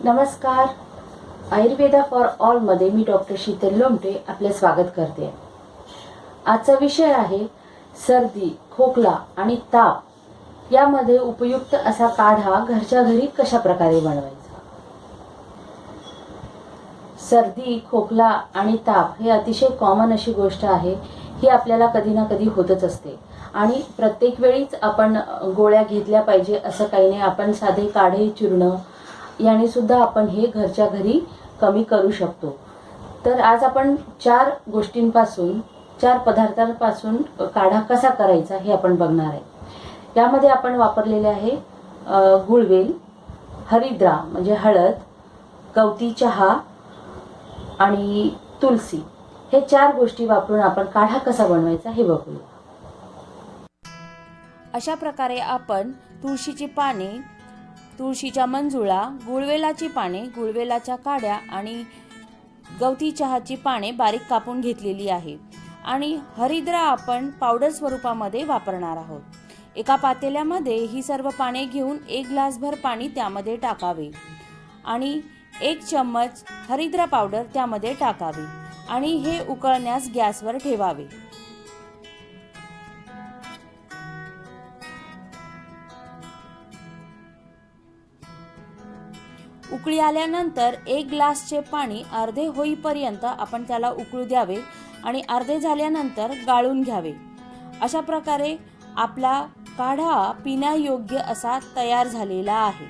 नमस्कार. Ayurveda for all मध्ये मी doctor Sheetal Lomte आपले स्वागत करते. आजचा विषय आहे सर्दी, खोकला आणि ताप यामध्ये उपयुक्त असा काढा घरच्या घरी कशा प्रकारे बनवायचा. सर्दी, खोकला आणि ताप हे अतिशय कॉमन अशी गोष्ट आहे. ही आपल्याला कधी ना कधी होतच असते आणि प्रत्येक वेळीच आपण गोळ्या घेतल्या पाहिजे असं काही नाही. आपण साधे काढे, चूर्ण याने सुद्धा आपण हे घरच्या घरी कमी करू शकतो. तर आज आपण 4 गोष्टींपासून 4 पदार्थांपासून काढा कसा करायचा हे आपण बघणार आहे. यामध्ये आपण वापरलेले आहे गुळवेल, हरिद्रा म्हणजे हळद, गवती चहा आणि तुलसी. हे 4 गोष्टी वापरून आपण काढा कसा बनवायचा हे बघूया. अशा प्रकारे आपण तुळशीची पाने, तुळशीच्या मंजुळा, गुळवेलाची पाने, गुळवेलाच्या काड्या आणि गवती चहाची पाने बारीक कापून घेतलेली आहे आणि हरिद्रा आपण पावडर स्वरूपामध्ये वापरणार आहोत. एका पातेल्यामध्ये ही सर्व पाने घेऊन 1 ग्लासभर पाणी त्यामध्ये टाकावे आणि 1 चम्मच हरिद्रा पावडर त्यामध्ये टाकावे आणि हे उकळण्यास गॅसवर ठेवावे. उकळी आल्यानंतर 1 ग्लासचे पाणी अर्धे होईपर्यंत आपण त्याला उकळू द्यावे आणि अर्धे झाल्यानंतर गाळून घ्यावे. अशा प्रकारे आपला काढा पिण्यायोग्य असा तयार झालेला आहे.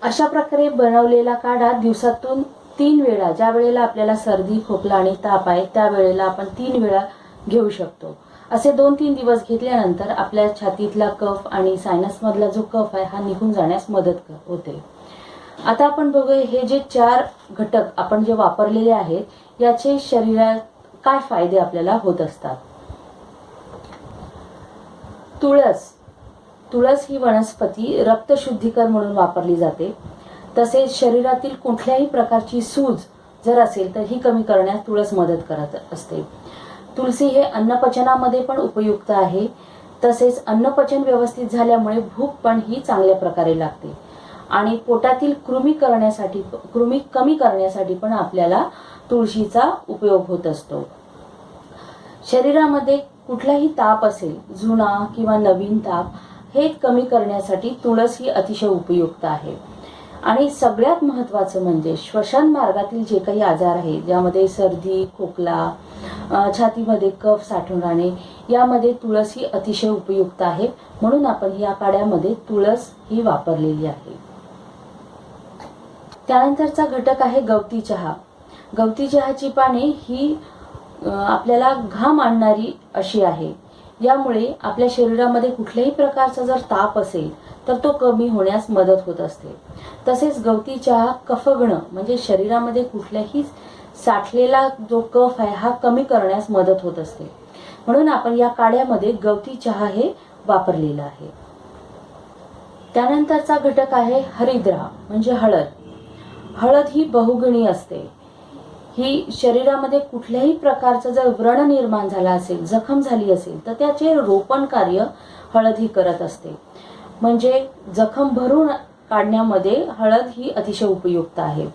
अशा प्रकारे बनवलेला काढा दिवसातून 3 वेळा, ज्या वेळेला आपल्याला सर्दी, खोकला आणि ताप आहे त्या वेळेला आपण 3 वेळा घेऊ शकतो. असे 2-3 दिवस घेतल्यानंतर आपल्या छातीतला कफ आणि सायनस मधला जो कफ आहे हा निघून जाण्यास मदत होते. आता आपण बघूया हे जे 4 घटक आपण जे वापरलेले आहेत याचे शरीरात काय फायदे आपल्याला होत असतात. तुळस ही वनस्पती रक्तशुद्धीकर म्हणून वापरली जाते. तसेच शरीरातील कुठल्याही प्रकारची सूज जर असेल तर ही कमी करण्यास तुळस मदत करत असते. तुळसी हे अन्नपचनामध्ये पण उपयुक्त आहे. तसेच अन्नपचन व्यवस्थित झाल्यामुळे भूक पण ही चांगल्या प्रकारे लागते आणि पोटातील कृमी कमी करण्यासाठी पण आपल्याला तुळशीचा उपयोग होत असतो. शरीरामध्ये कुठलाही ताप असेल, जुना किंवा नवीन ताप, हे कमी करण्यासाठी तुळस ही अतिशय उपयुक्त आहे. आणि सगळ्यात महत्त्वाचं म्हणजे श्वसन मार्गातील जे काही आजार आहेत, ज्यामध्ये सर्दी, खोकला, छातीमध्ये कफ साठून राहणे, यामध्ये तुळस ही अतिशय उपयुक्त आहे. म्हणून आपण या काढ्यामध्ये तुळस ही वापरलेली आहे. त्यानंतरचा घटक आहे गवती चहा. गवती चहाची पाने ही आपल्याला घाम आणणारी अशी आहे. यामुळे आपल्या शरीरामध्ये कुठल्याही प्रकारचा जर ताप असेल तर तो कमी होण्यास मदत होत असते. तसेच गवती चहा कफगण म्हणजे शरीरामध्ये कुठल्याही साठलेला जो कफ आहे हा कमी करण्यास मदत होत असते. म्हणून आपण या काढ्यामध्ये गवती चहा हे वापरलेला आहे. त्यानंतरचा घटक आहे हरिद्रा म्हणजे हळद. हळद ही बहुगुणी असते. ही शरीरामध्ये कुठल्याही प्रकारचं जर व्रण निर्माण झाला असेल, जखम झाली असेल तर त्याचे रोपण कार्य हळद ही करत असते. म्हणजे जखम भरून काढण्यामध्ये हळद ही अतिशय उपयुक्त आहे.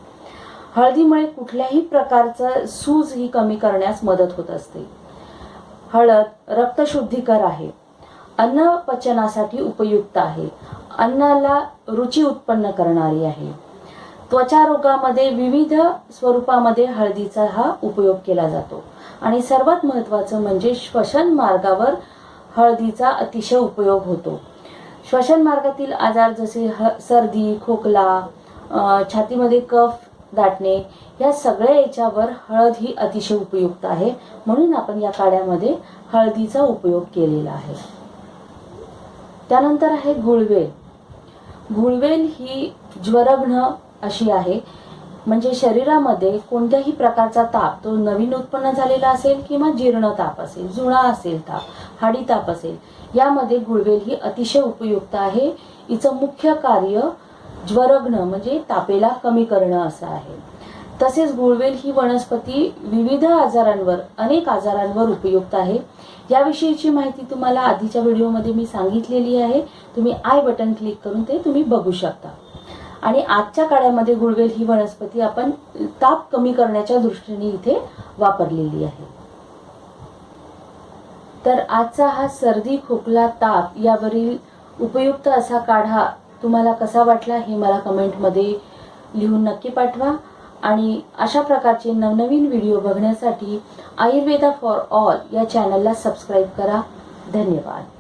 हळदीमुळे कुठल्याही प्रकारचं सूज ही कमी करण्यास मदत होत असते. हळद रक्तशुद्धीकर आहे, अन्न पचनासाठी उपयुक्त आहे, अन्नाला रुची उत्पन्न करणारी आहे. त्वचा रोगामध्ये विविध स्वरूपामध्ये हळदीचा हा उपयोग केला जातो आणि सर्वात महत्त्वाचं म्हणजे श्वसन मार्गावर हळदीचा अतिशय उपयोग होतो. श्वसन मार्गातील आजार जसे सर्दी, खोकला, छातीमध्ये कफ दाटणे, या सगळ्या याच्यावर हळद ही अतिशय उपयुक्त आहे. म्हणून आपण या काढ्यामध्ये हळदीचा उपयोग केलेला आहे. त्यानंतर आहे गुळवेल. गुळवेल ही ज्वरघ्न अशी आहे. म्हणजे शरीरामध्ये कोणत्याही प्रकारचा ताप, तो नवीन उत्पन्न झालेला असेल किंवा जीर्ण ताप असेल, जुना असेल ताप, हाडी ताप असेल, यामध्ये गुळवेल ही अतिशय उपयुक्त आहे. हिचं मुख्य कार्य ज्वरघ्न म्हणजे तापेला कमी करणं असं आहे. तसेच गुळवेल ही वनस्पती विविध आजारांवर, अनेक आजारांवर उपयुक्त आहे. याविषयीची माहिती तुम्हाला आधीच्या व्हिडिओमध्ये मी सांगितलेली आहे. तुम्ही आय बटन क्लिक करून ते तुम्ही बघू शकता. आणि आजच्या काळामध्ये गुळवेल ही वनस्पती आपण ताप कमी करण्याच्या दृष्टीने इथे वापरलेली आहे. तर आजचा हा सर्दी, खोकला, ताप यावरील उपयुक्त असा काढा तुम्हाला कसा वाटला हे मला कमेंटमध्ये लिहून नक्की पाठवा. आणि अशा प्रकारचे नवनवीन व्हिडिओ बघण्यासाठी आयुर्वेदा फॉर ऑल या चॅनलला सबस्क्राईब करा. धन्यवाद.